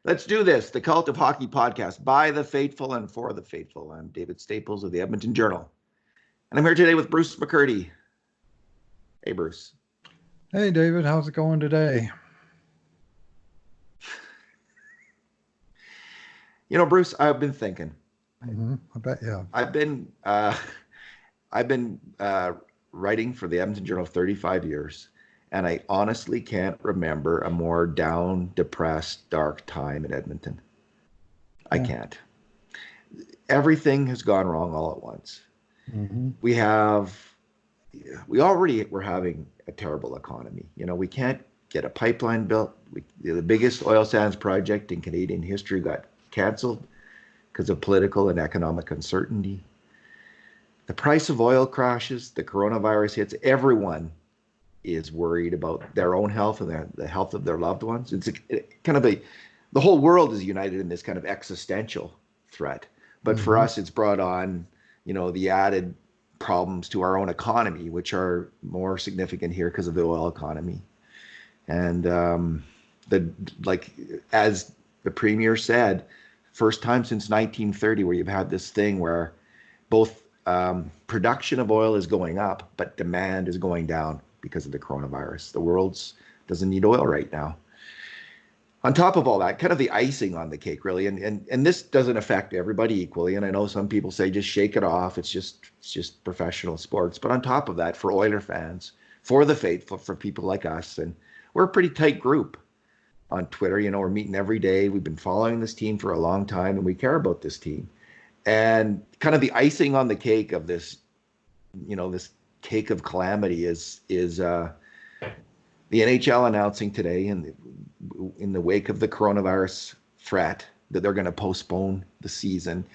Let's do this. The Cult of Hockey podcast by the faithful and for the faithful. I'm David Staples of the Edmonton Journal. And I'm here today with Bruce McCurdy. Hey, Bruce. Hey, David. How's it going today? You know, Bruce, I've been thinking. I bet you have. I've been writing for the Edmonton Journal 35 years. And I honestly can't remember a more down, depressed, dark time in Edmonton. I can't. Everything has gone wrong all at once. We already were having a terrible economy. You know, we can't get a pipeline built. The biggest oil sands project in Canadian history got canceled because of political and economic uncertainty. The price of oil crashes, the coronavirus hits, everyone is worried about their own health and the health of their loved ones. It's the whole world is united in this kind of existential threat. But for us, it's brought on, the added problems to our own economy, which are more significant here because of the oil economy. And as the premier said, first time since 1930 where you've had this thing where both production of oil is going up, but demand is going down because of the coronavirus. The world doesn't need oil right now. On top of all that, kind of the icing on the cake, really, and this doesn't affect everybody equally. And I know some people say just shake it off. It's just professional sports. But on top of that, for Oiler fans, for the faithful, for people like us, and we're a pretty tight group on Twitter. We're meeting every day. We've been following this team for a long time, and we care about this team. And kind of the icing on the cake of this, this cake of calamity is the NHL announcing today in the wake of the coronavirus threat that they're going to postpone the season.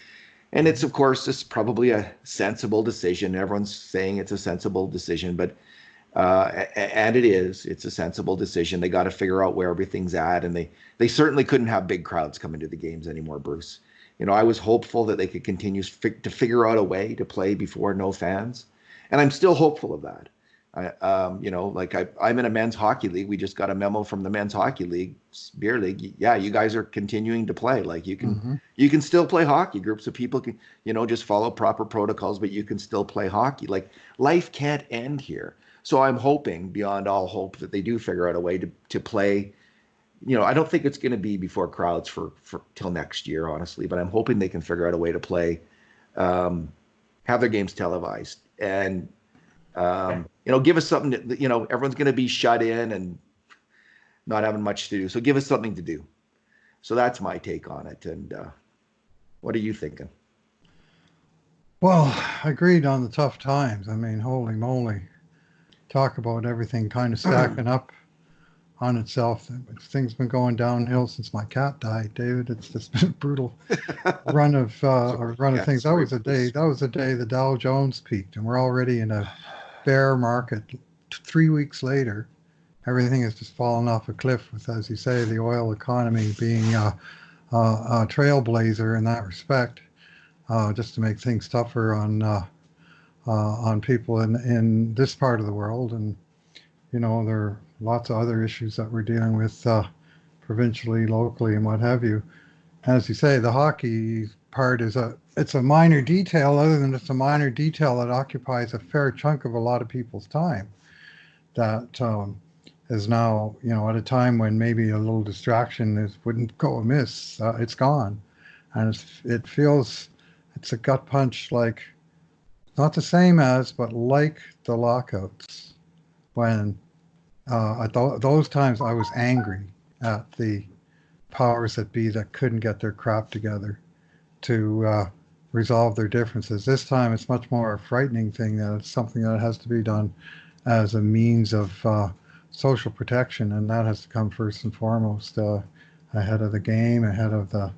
And it's, of course, it's probably a sensible decision. Everyone's saying it's a sensible decision, but and it's a sensible decision. They got to figure out where everything's at, and they certainly couldn't have big crowds come into the games anymore, Bruce. I was hopeful that they could continue to figure out a way to play before no fans. And I'm still hopeful of that. I'm in a men's hockey league. We just got a memo from the men's hockey league, beer league. Yeah, you guys are continuing to play. Like you can still play hockey. Groups of people can, just follow proper protocols, but you can still play hockey. Like life can't end here. So I'm hoping beyond all hope that they do figure out a way to play. I don't think it's going to be before crowds for till next year, honestly, but I'm hoping they can figure out a way to play, have their games televised. And, give us something that, everyone's going to be shut in and not having much to do. So give us something to do. So that's my take on it. And what are you thinking? Well, I agreed on the tough times. I mean, holy moly. Talk about everything kind of stacking up on itself. Things been going downhill since my cat died, David. It's just been a brutal run of things. That was the day the Dow Jones peaked, and we're already in a bear market. 3 weeks later, everything has just fallen off a cliff with, as you say, the oil economy being a trailblazer in that respect, just to make things tougher on people in this part of the world. And there are lots of other issues that we're dealing with provincially, locally, and what have you. As you say, the hockey part it's a minor detail, other than it's a minor detail that occupies a fair chunk of a lot of people's time. That is now, at a time when maybe a little distraction wouldn't go amiss. It's gone, and it feels it's a gut punch, like not the same as, but like the lockouts when. At those times, I was angry at the powers that be that couldn't get their crap together to resolve their differences. This time, it's much more a frightening thing that it's something that has to be done as a means of social protection, and that has to come first and foremost ahead of the game, ahead of the,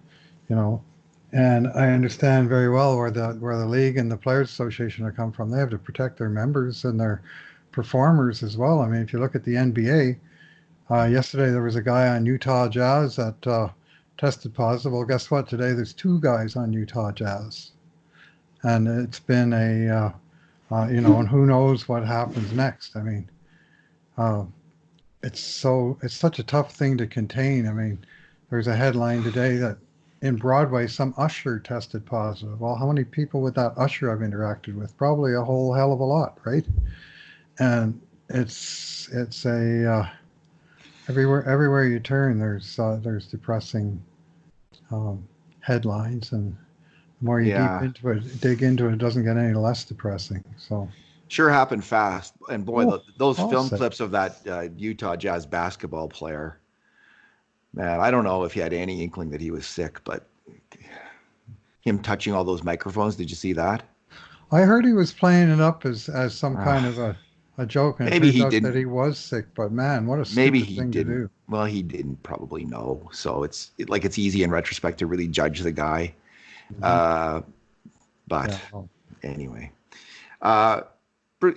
And I understand very well where the league and the Players Association have come from. They have to protect their members and their performers as well. I mean, if you look at the NBA, yesterday there was a guy on Utah Jazz that tested positive. Well, guess what? Today there's 2 guys on Utah Jazz, and it's been and who knows what happens next. I mean, it's such a tough thing to contain. I mean, there's a headline today that in Broadway, some usher tested positive. Well, how many people would that usher have interacted with? Probably a whole hell of a lot, right? And it's a everywhere you turn, there's depressing headlines, and the more you Yeah, dig into it, it doesn't get any less depressing. So, sure happened fast. And boy, oh, those I'll film say, clips of that Utah Jazz basketball player, man, I don't know if he had any inkling that he was sick, but him touching all those microphones, did you see that? I heard he was playing it up as some kind Ah, of a joke, and it maybe turns he out that didn't. he was sick. But man, what a Maybe stupid he thing to didn't. do. Well, he didn't probably know. So like it's easy in retrospect to really judge the guy. Hmm. Uh, but Yeah. Well, anyway, uh,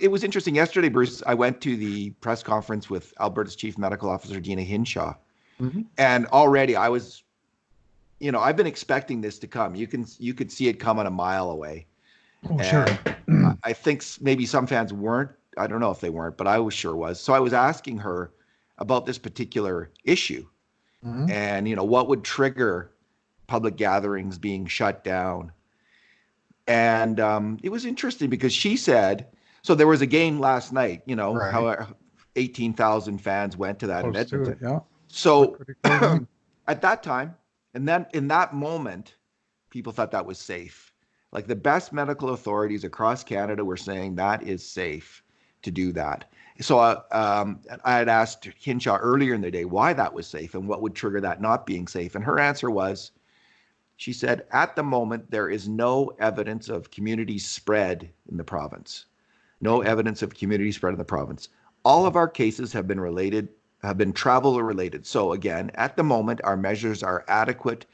it was interesting yesterday, Bruce. I went to the press conference with Alberta's Chief Medical Officer, Dina Hinshaw, hmm. and already I was, I've been expecting this to come. You could see it coming a mile away, Oh, sure. and I think maybe some fans weren't. I don't know if they weren't, but I was sure was. So I was asking her about this particular issue, Hmm. and what would trigger public gatherings being shut down. And it was interesting because she said, so there was a game last night, Right. how 18,000 fans went to that in Close to Edmonton. it. Yeah. So Pretty cool game. at that time, and then in that moment, people thought that was safe. Like the best medical authorities across Canada were saying that is safe to do that. So I had asked Hinshaw earlier in the day why that was safe and what would trigger that not being safe. And her answer was, she said, at the moment, there is no evidence of community spread in the province. No evidence of community spread in the province. All of our cases have been travel related. So again, at the moment, our measures are adequate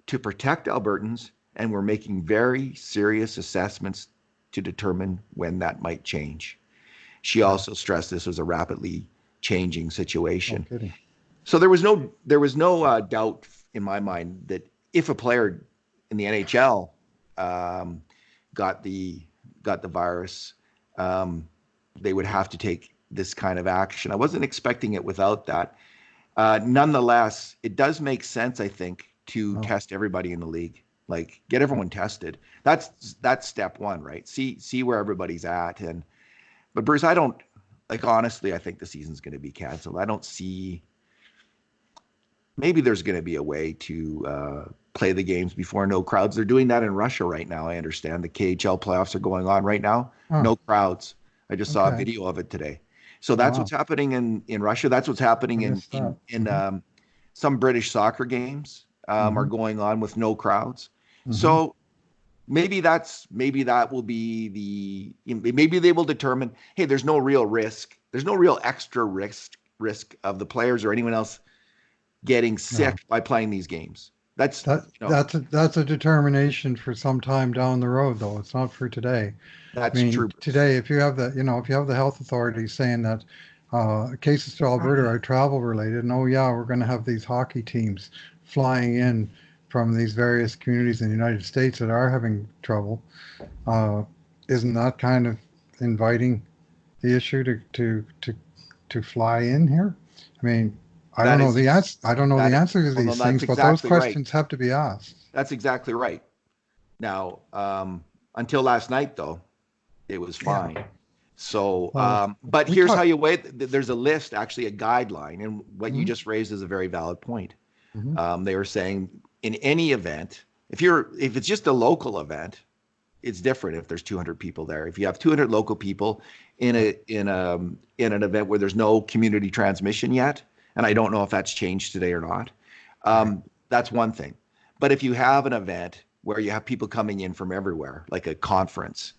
to protect Albertans, and we're making very serious assessments to determine when that might change. She Yeah. also stressed this was a rapidly changing No situation. kidding. So there was no doubt in my mind that if a player in the NHL um, got the got the virus, um, they would have to take this kind of action. I wasn't expecting it without that. Nonetheless, it does make sense, I think, to Oh, test everybody in the league. Like get everyone tested. That's step one, right? See where everybody's at. And but Bruce, I don't like honestly. I think the season's going to be canceled. I don't see. Maybe there's going to be a way to play the games before no crowds. They're doing that in Russia right now. I understand the KHL playoffs are going on right now. oh, No crowds. I just saw a okay. video of it today. So that's Wow. what's happening in Russia. That's what's I happening in missed in that. in some British soccer games are Hmm. going on with no crowds. Hmm. So maybe that will be maybe they will determine, hey, there's no real risk. There's no real extra risk of the players or anyone else getting Yeah. sick by playing these games. That's That you know that's a determination for some time down the road, though. It's not for today. I that's mean, true, Bruce. today, if you have the health authorities saying that cases to Alberta are travel related, and oh yeah, we're going to have these hockey teams flying in from these various communities in the United States that are having trouble, uh, isn't that kind of inviting the issue to fly in here? I mean, I don't That know is the answer. I don't know the that. answer to Well, no, these that's things, but those exactly right. questions have to be asked. That's exactly right. Now, until last night, though, it was Yeah. fine. So, Well, but we here's how talk. you wait. There's a list, actually, a guideline, and what you Hmm. just raised is a very valid point. Hmm. They were saying in any event, if it's just a local event, it's different if there's 200 people there. If you have 200 local people in an event where there's no community transmission yet, and I don't know if that's changed today or not, Right. that's one thing. But if you have an event where you have people coming in from everywhere, like a conference,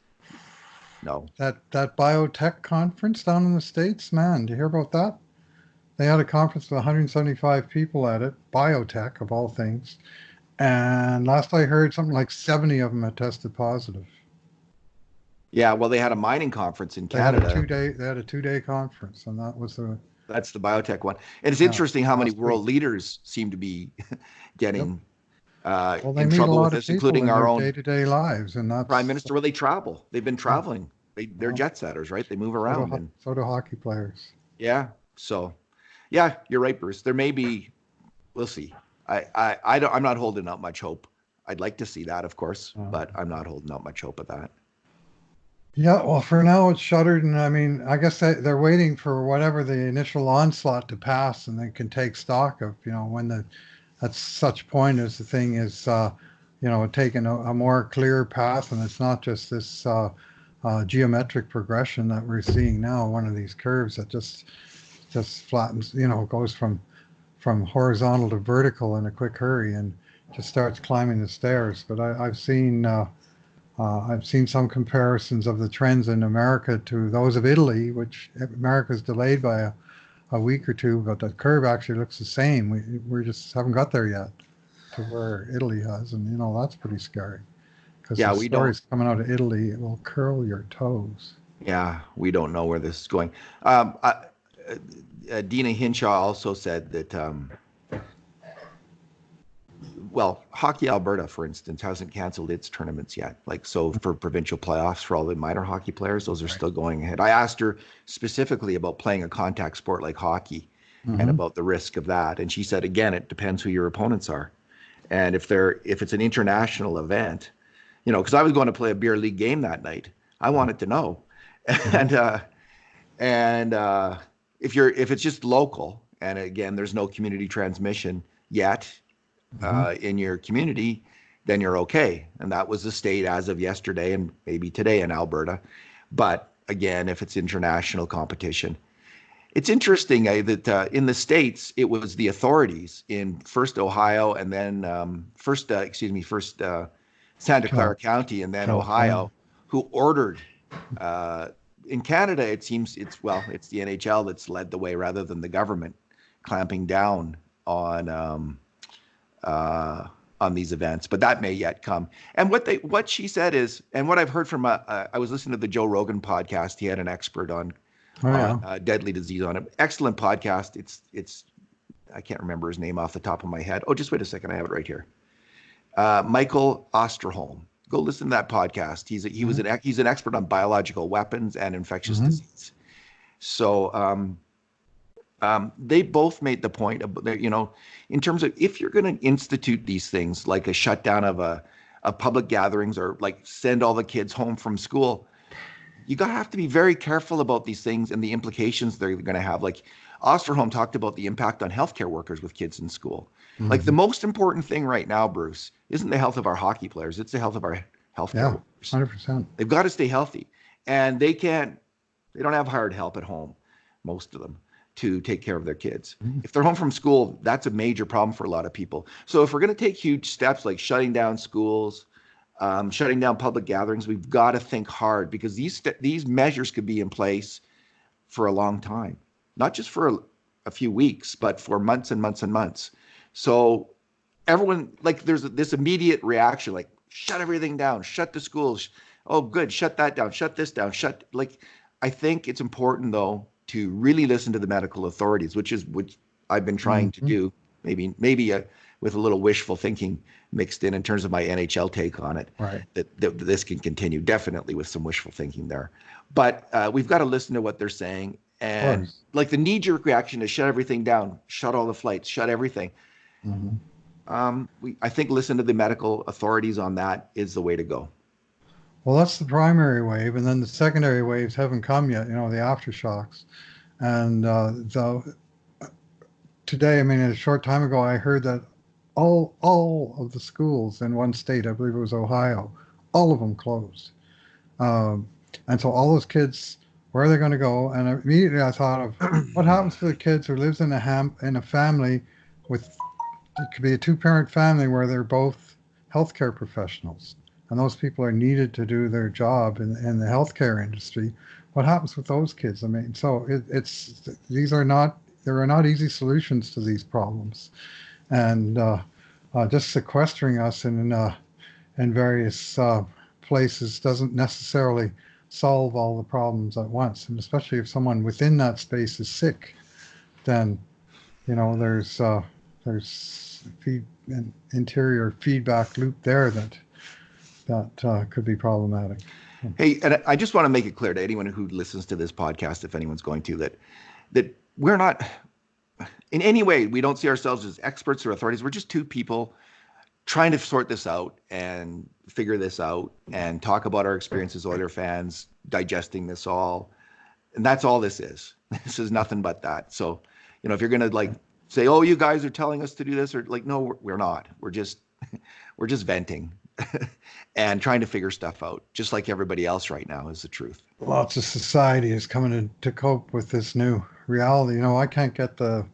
no, That biotech conference down in the States, man, do you hear about that? They had a conference with 175 people at it, biotech of all things. And last I heard, something like 70 of them had tested positive. yeah, well, they had a mining conference in They had a Canada. 2 day conference, and that was the That's the biotech one, and it's yeah, interesting how many last week. world leaders seem to be Yep. getting Well, they in meet a trouble with lot of this, people including in our their own day-to-day lives, and prime that's minister. Well, they travel. They've been yeah, traveling. They're well, jet setters, right? They move around, and so do hockey players. yeah. So, yeah, you're right, Bruce. There may be. We'll see. I'm not holding out much hope. I'd like to see that, of course, but I'm not holding out much hope of that. Yeah, well, for now it's shuttered, and I mean, I guess they're waiting for whatever the initial onslaught to pass, and they can take stock of, when at such point as the thing is, taking a more clear path, and it's not just this geometric progression that we're seeing now, one of these curves that just flattens, goes from horizontal to vertical in a quick hurry and just starts climbing the stairs. But I've seen some comparisons of the trends in America to those of Italy, which America's delayed by a week or two, but the curve actually looks the same. We just haven't got there yet to where Italy has, and that's pretty scary because Yeah, the we don't. stories coming out of Italy, it will curl your toes. Yeah, we don't know where this is going. Dina Hinshaw also said that well, Hockey Alberta, for instance, hasn't canceled its tournaments yet. Like, so for provincial playoffs for all the minor hockey players, those are still going ahead. I asked her specifically about playing a contact sport like hockey and about the risk of that. And she said, again, it depends who your opponents are. And if it's an international event, because I was going to play a beer league game that night, I wanted to know. And if it's just local, and again, there's no community transmission yet, in your community, then you're okay. And that was the state as of yesterday and maybe today in Alberta. But again, if it's international competition, it's interesting that in the States, it was the authorities in first Ohio and then first Santa Clara County and then California. Ohio who ordered. In Canada, it seems it's the NHL that's led the way rather than the government clamping down on these events, but that may yet come. And what she said is, and what I've heard from, I was listening to the Joe Rogan podcast. He had an expert on deadly disease on it. Excellent podcast. It's I can't remember his name off the top of my head. Oh, just wait a second. I have it right here. Michael Osterholm. Go listen to that podcast. He's an expert on biological weapons and infectious disease. So they both made the point of, in terms of if you're going to institute these things like a shutdown of public gatherings or like send all the kids home from school, you gotta have to be very careful about these things and the implications they're going to have. Like Osterholm talked about the impact on healthcare workers with kids in school. Like the most important thing right now, Bruce, isn't the health of our hockey players. It's the health of our healthcare workers. 100%. They've got to stay healthy, and they don't have hired help at home, most of them, to take care of their kids. If they're home from school, that's a major problem for a lot of people. So if we're going to take huge steps like shutting down schools, shutting down public gatherings, we've got to think hard, because these measures could be in place for a long time, not just for a few weeks, but for months and months and months. So everyone, like, there's this immediate reaction, like, shut everything down, shut the schools. Oh, good, shut that down, shut this down, I think it's important, though, to really listen to the medical authorities, which I've been trying to do, maybe with a little wishful thinking mixed in terms of my NHL take on it, right? That this can continue, definitely with some wishful thinking there. But we've got to listen to what they're saying. And like the knee-jerk reaction is shut everything down, shut all the flights, shut everything. I think listen to the medical authorities on that is the way to go. Well, that's the primary wave, and then the secondary waves haven't come yet. The aftershocks, and today, I mean, a short time ago, I heard that all of the schools in one state, I believe it was Ohio, all of them closed, and so all those kids, where are they going to go? And immediately I thought of what happens to the kids who lives in a family with, it could be a two-parent family where they're both healthcare professionals, and those people are needed to do their job in the healthcare industry. What happens with those kids? I mean, so there are not easy solutions to these problems, and just sequestering us in various places doesn't necessarily solve all the problems at once. And especially if someone within that space is sick, then there's an interior feedback loop there that could be problematic. Hey, and I just want to make it clear to anyone who listens to this podcast, if anyone's going to, that we're not in any way, we don't see ourselves as experts or authorities. We're just two people trying to sort this out and figure this out and talk about our experiences as Oiler fans, digesting this all. And that's all this is. This is nothing but that. So, if you're going to like say, oh, you guys are telling us to do this, or like, no, we're not. We're just, we're just venting and trying to figure stuff out, just like everybody else right now is the truth. Lots of society is coming to cope with this new reality. I can't get the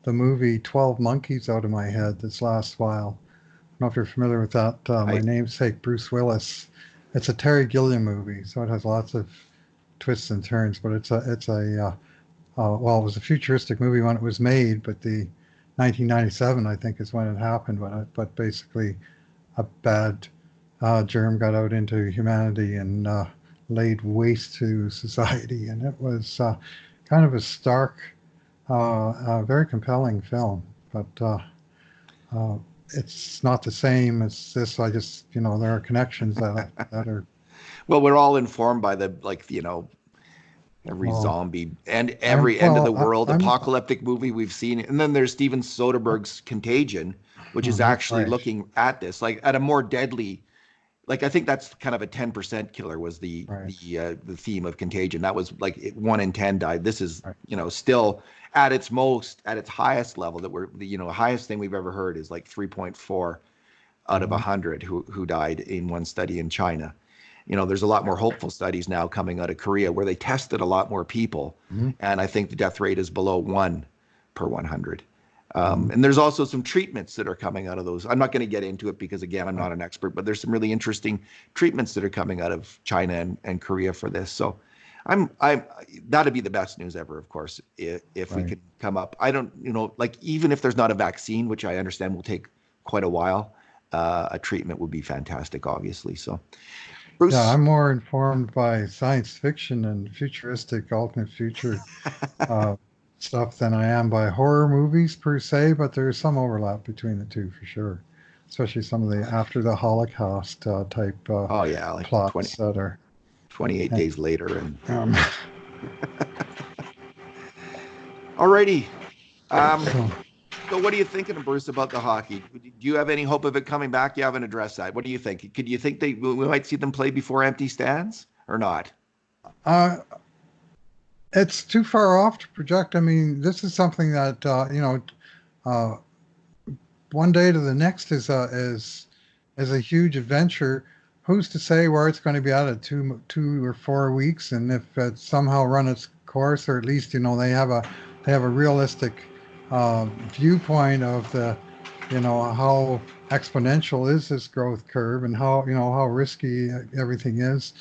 movie 12 Monkeys out of my head this last while. I don't know if you're familiar with that. My I, namesake, Bruce Willis. It's a Terry Gilliam movie, so it has lots of twists and turns. But well, it was a futuristic movie when it was made, but the 1997, I think, is when it happened. But basically, a bad germ got out into humanity and laid waste to society, and it was kind of a stark, very compelling film. But uh, it's not the same as this. I just, there are connections that are. well, we're all informed by the, like, every Well, zombie and every end of the world I'm apocalyptic movie we've seen. And then there's Steven Soderbergh's Contagion, which is actually right, looking at this like at a more deadly, like, I think that's kind of a 10% killer was right, the theme of Contagion. That was like 1 in 10 died. This is, right. still at its highest level that we're the, highest thing we've ever heard is like 3.4 out of Mhm. 100 who died in one study in China. There's a lot more hopeful studies now coming out of Korea where they tested a lot more people, Mhm. and I think the death rate is below 1 per 100. Mhm. And there's also some treatments that are coming out of those. I'm not going to get into it because, again, I'm Right. not an expert, but there's some really interesting treatments that are coming out of China and Korea for this. So I'm that'd be the best news ever, of course, if we Right. could come up. I don't, like, even if there's not a vaccine, which I understand will take quite a while, a treatment would be fantastic, obviously. So, Yeah, Bruce, I'm more informed by science fiction and futuristic alternate future uh, stuff than I am by horror movies per se, but there's some overlap between the two for sure, especially some of the after the Holocaust type oh yeah, like plots that are. 28 eh, days later. And Um, alrighty. Um, so, so what are you thinking, Bruce, about the hockey? Do you have any hope of it coming back? You haven't addressed that. What do you think? Could you think we might see them play before empty stands or not? uh, it's too far off to project. I mean, this is something that uh, one day to the next is a huge adventure. Who's to say where it's going to be at at 2 or 4 weeks, and if it somehow run its course, or at least they have a realistic viewpoint of the how exponential is this growth curve and how risky everything is.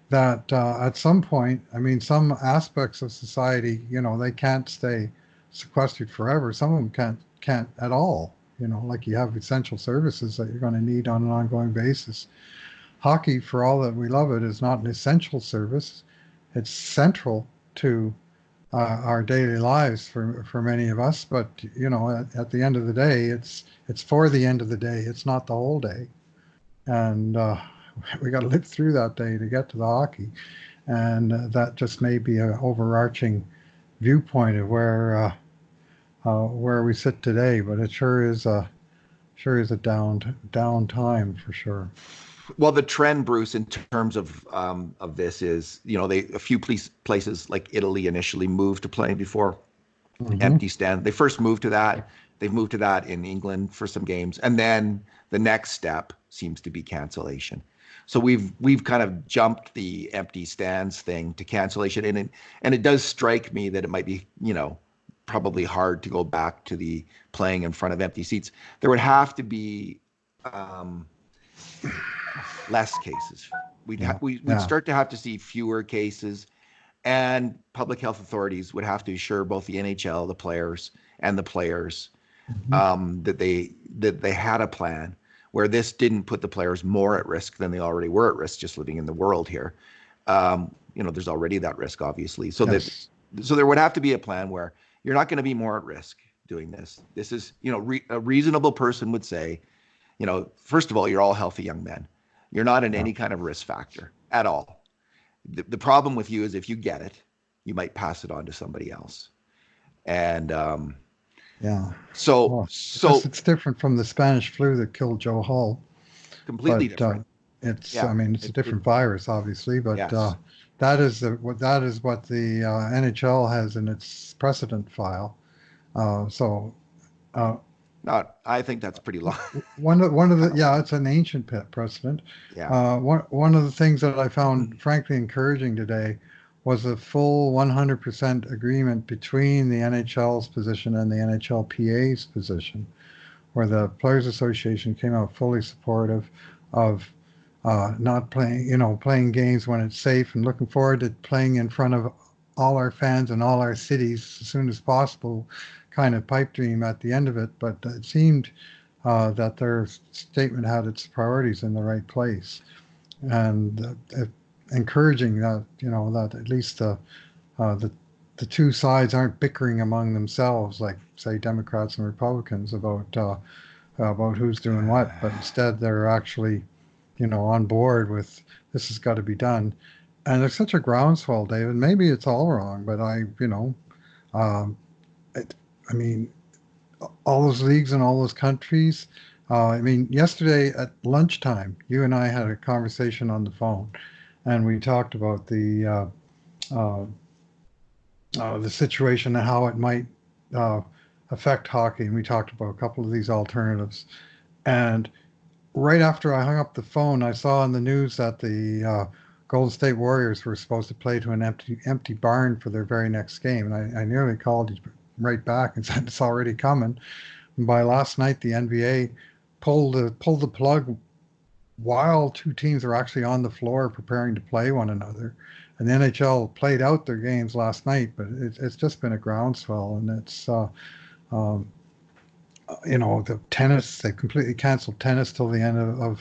That at some point, I mean, some aspects of society, they can't stay sequestered forever. Some of them can't at all. Like you have essential services that you're going to need on an ongoing basis. Hockey, for all that we love it, is not an essential service. It's central to our daily lives for many of us. But at the end of the day, it's for the end of the day. It's not the whole day, and we got to live through that day to get to the hockey. And that just may be an overarching viewpoint of where we sit today. But it sure is a down time for sure. Well, the trend, Bruce, in terms of this is, a few places like Italy initially moved to playing before Hmm. empty stand. They first moved to that. They've moved to that in England for some games, and then the next step seems to be cancellation. So we've kind of jumped the empty stands thing to cancellation, and it does strike me that it might be, probably hard to go back to the playing in front of empty seats. There would have to be um, less cases. Yeah, We'd yeah. start to have to see fewer cases, and public health authorities would have to assure both the NHL, the players, and the players Hmm. that they had a plan where this didn't put the players more at risk than they already were at risk just living in the world here. There's already that risk, obviously. Yes. So there would have to be a plan where you're not going to be more at risk doing this. This is, a reasonable person would say, first of all, you're all healthy young men. You're not in Yeah. any kind of risk factor at all. The problem with you is if you get it, you might pass it on to somebody else. And Yeah. So, Well, so it's different from the Spanish flu that killed Joe Hull, completely but different. I Yeah. mean, it's a It different virus, obviously, but yes. that is what the NHL has in its precedent file. So uh, Not, I think that's pretty long. one of the Kind of yeah, long. it's an ancient precedent. Yeah. One of the things that I found frankly encouraging today was a full 100% agreement between the NHL's position and the NHLPA's position, where the Players Association came out fully supportive of not playing, playing games when it's safe and looking forward to playing in front of all our fans in all our cities as soon as possible, kind of pipe dream at the end of it. But it seemed that their statement had its priorities in the right place, and encouraging that that at least the two sides aren't bickering among themselves like say Democrats and Republicans about who's doing what, but instead they're actually on board with this has got to be done. And there's such a groundswell, David. Maybe it's all wrong, but um, it, I mean, all those leagues in all those countries. I mean, yesterday at lunchtime, you and I had a conversation on the phone, and we talked about uh, the situation and how it might uh, affect hockey. And we talked about a couple of these alternatives. And right after I hung up the phone, I saw on the news that the Golden State Warriors were supposed to play to an empty barn for their very next game, and I nearly called you right back and said it's already coming. And by last night, the NBA pulled the plug while two teams are actually on the floor preparing to play one another. And the NHL played out their games last night, but it's just been a groundswell, and it's um, the tennis. They completely canceled tennis till the end of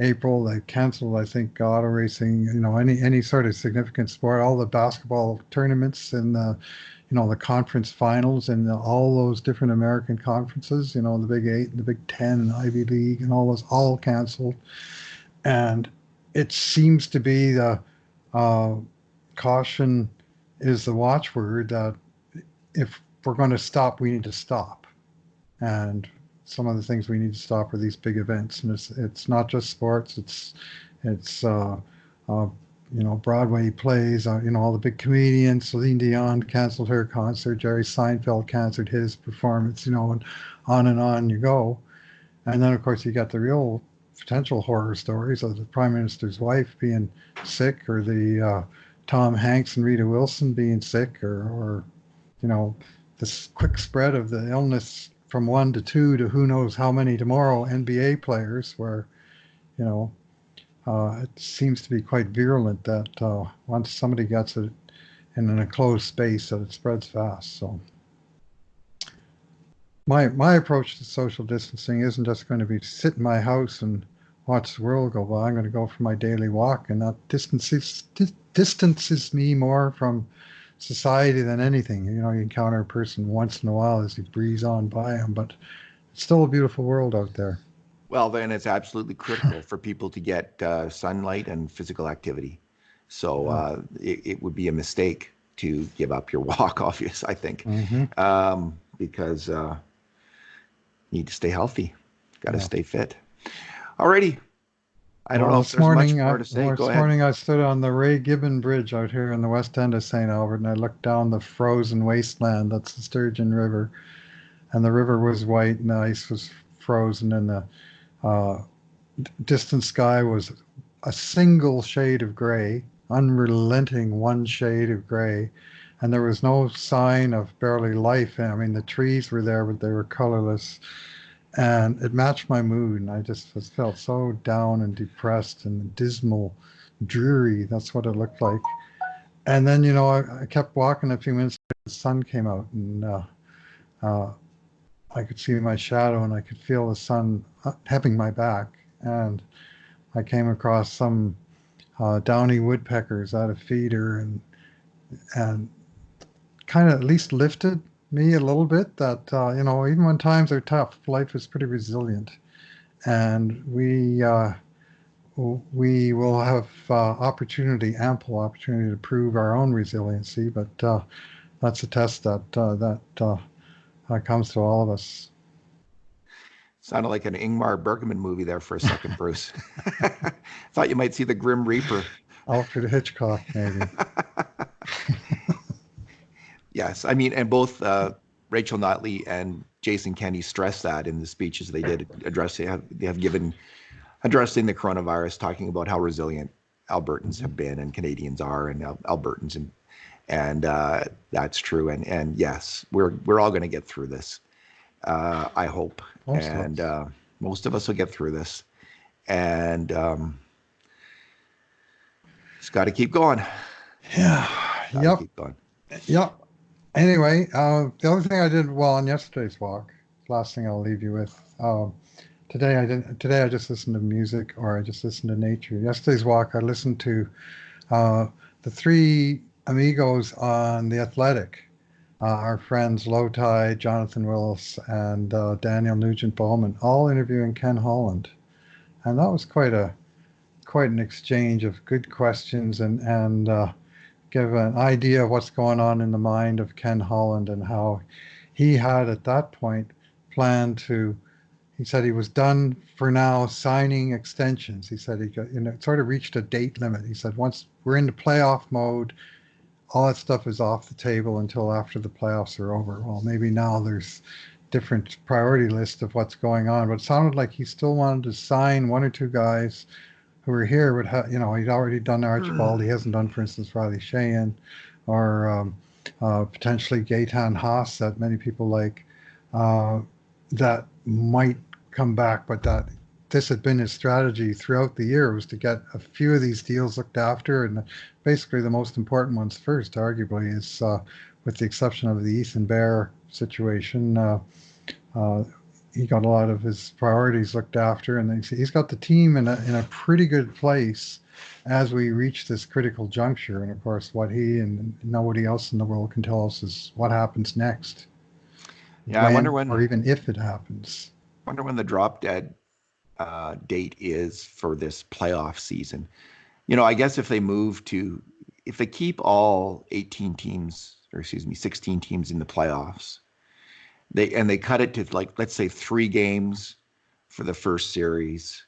April. They canceled, I think, auto racing. Any sort of significant sport. All the basketball tournaments and the conference finals and all those different American conferences. The Big Eight, the Big Ten, Ivy League, and all those all canceled. And it seems to be the uh, caution is the watchword that if we're going to stop, we need to stop. And some of the things we need to stop are these big events, and it's not just sports. It's uh, Broadway plays. All the big comedians. Celine Dion canceled her concert. Jerry Seinfeld canceled his performance. And on you go. And then of course you got the real potential horror stories of the prime minister's wife being sick, or the Tom Hanks and Rita Wilson being sick, or you know, this quick spread of the illness from one to two to who knows how many tomorrow NBA players, where, you know, it seems to be quite virulent that once somebody gets it in an enclosed space, that it spreads fast. So my approach to social distancing isn't just going to be to sit in my house and watch the world go by. I'm going to go for my daily walk, and that distances me more from society than anything. You encounter a person once in a while as you breeze on by them, but it's still a beautiful world out there. Well, then it's absolutely critical for people to get sunlight and physical activity. So Yeah. it would be a mistake to give up your walk, obvious, I think, Hmm. because you need to stay healthy, got to Yeah. stay fit. Alrighty. I don't Well, know if there's much more to say. Go this ahead. morning I stood on the Ray Gibbon Bridge out here in the west end of St. Albert, and I looked down the frozen wasteland that's the Sturgeon River, and the river was white, and the ice was frozen, and the uh, distant sky was a single shade of gray, unrelenting one shade of gray, and there was no sign of barely life. I mean, the trees were there, but they were colorless, and it matched my mood. And I just felt so down and depressed and dismal, dreary. That's what it looked like. And then, I kept walking a few minutes. The sun came out, and uh, I could see my shadow, and I could feel the sun hepping my back. And I came across some downy woodpeckers at a feeder, and kind of at least lifted me a little bit. That even when times are tough, life is pretty resilient, and we will have ample opportunity to prove our own resiliency. But that's a test that that comes to all of us. Sounded like an Ingmar Bergman movie there for a second, Bruce. Thought you might see the Grim Reaper. Alfred Hitchcock, maybe. Yes, I mean, and both Rachel Notley and Jason Kenney stressed that in the speeches they did they have given addressing the coronavirus, talking about how resilient Albertans have been and Canadians are, and Albertans, and that's true. And yes, we're all going to get through this. I hope, most of us will get through this, and just got to keep going. Yeah. Yep. Keep going. Yep. Anyway, the other thing I did well on yesterday's walk, last thing I'll leave you with. Today I just listened to music, or I just listened to nature. Yesterday's walk, I listened to the three amigos on The Athletic. Our friends Lowtide, Jonathan Willis, and Daniel Nugent-Bowman, all interviewing Ken Holland, and that was quite an exchange of good questions and give an idea of what's going on in the mind of Ken Holland and how he had at that point planned to. He said he was done for now signing extensions. He said he got, sort of reached a date limit. He said once we're into playoff mode, all that stuff is off the table until after the playoffs are over. Well, maybe now there's different priority list of what's going on, but it sounded like he still wanted to sign one or two guys who were here. Would have, he'd already done Archibald. He hasn't done, for instance, Riley Sheahan, or potentially Gaetan Haas that many people like, that might come back, but that this had been his strategy throughout the year, was to get a few of these deals looked after, and basically the most important ones first, arguably, is with the exception of the Ethan Bear situation, he got a lot of his priorities looked after, and he's got the team in a pretty good place as we reach this critical juncture. And of course, what he and nobody else in the world can tell us is what happens next. Yeah, I wonder when, or even if it happens. I wonder when the drop dead date is for this playoff season. I guess if they keep all 18 teams, or 16 teams in the playoffs, they cut it to, like, let's say 3 games for the first series,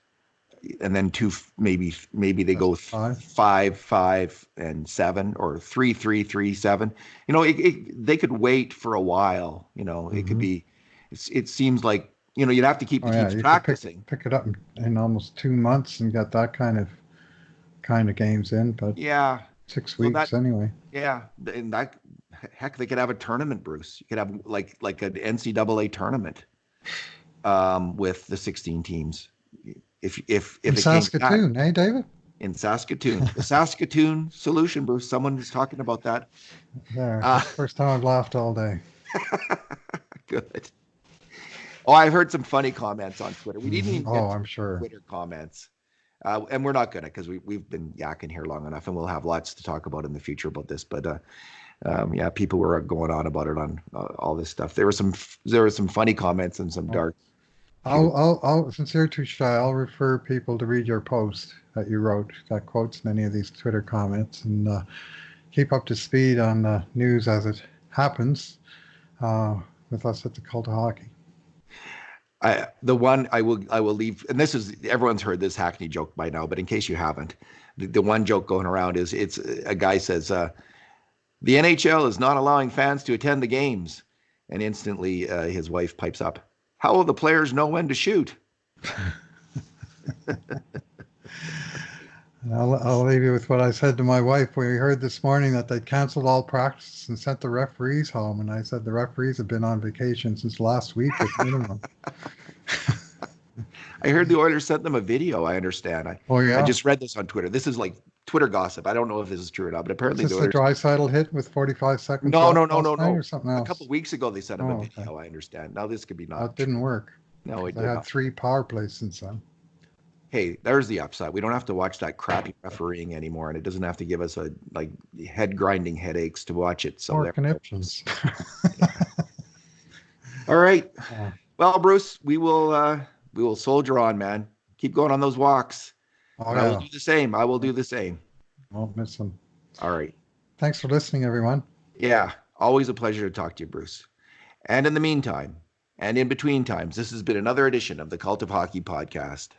and then 2, maybe they go 5, and 7, or 3, 3, 3, 7. They could wait for a while. It could be. It seems like you'd have to keep the teams practicing. Pick it up in almost 2 months and get that kind of games in. But yeah, 6 weeks anyway. Yeah, and that, heck, they could have a tournament, Bruce. You could have like an NCAA tournament with the 16 teams. If in Saskatoon, eh, David? In Saskatoon, the Saskatoon solution, Bruce. Someone was talking about that. There, first time I've laughed all day. Good. Oh, I've heard some funny comments on Twitter. We didn't even get I'm sure. Twitter comments. And we're not going to, because we've been yakking here long enough, and we'll have lots to talk about in the future about this. But yeah, people were going on about it on all this stuff. There were some funny comments and some dark. I'll sincere touche. I'll refer people to read your post that you wrote that quotes many of these Twitter comments, and keep up to speed on the news as it happens with us at the Cult of Hockey. The one I will leave, and this is, everyone's heard this Hackney joke by now, but in case you haven't, the one joke going around is, it's a guy says, the NHL is not allowing fans to attend the games, and instantly his wife pipes up, how will the players know when to shoot? I'll leave you with what I said to my wife. We heard this morning that they canceled all practice and sent the referees home. And I said the referees have been on vacation since last week at minimum. I heard the Oilers sent them a video, I understand. I just read this on Twitter. This is like Twitter gossip. I don't know if this is true or not, but apparently the Draisaitl hit with 45 seconds No. or something else. A couple of weeks ago they sent him a video, I understand. Now this could be not. That didn't work. No, it did. They had 3 power plays since then. Hey, there's the upside. We don't have to watch that crappy refereeing anymore, and it doesn't have to give us head grinding headaches to watch it. So or conniptions. All right. Well, Bruce, we will soldier on, man. Keep going on those walks. I will do the same. I will do the same. Won't miss them. All right. Thanks for listening, everyone. Yeah, always a pleasure to talk to you, Bruce. And in the meantime, and in between times, this has been another edition of the Cult of Hockey podcast.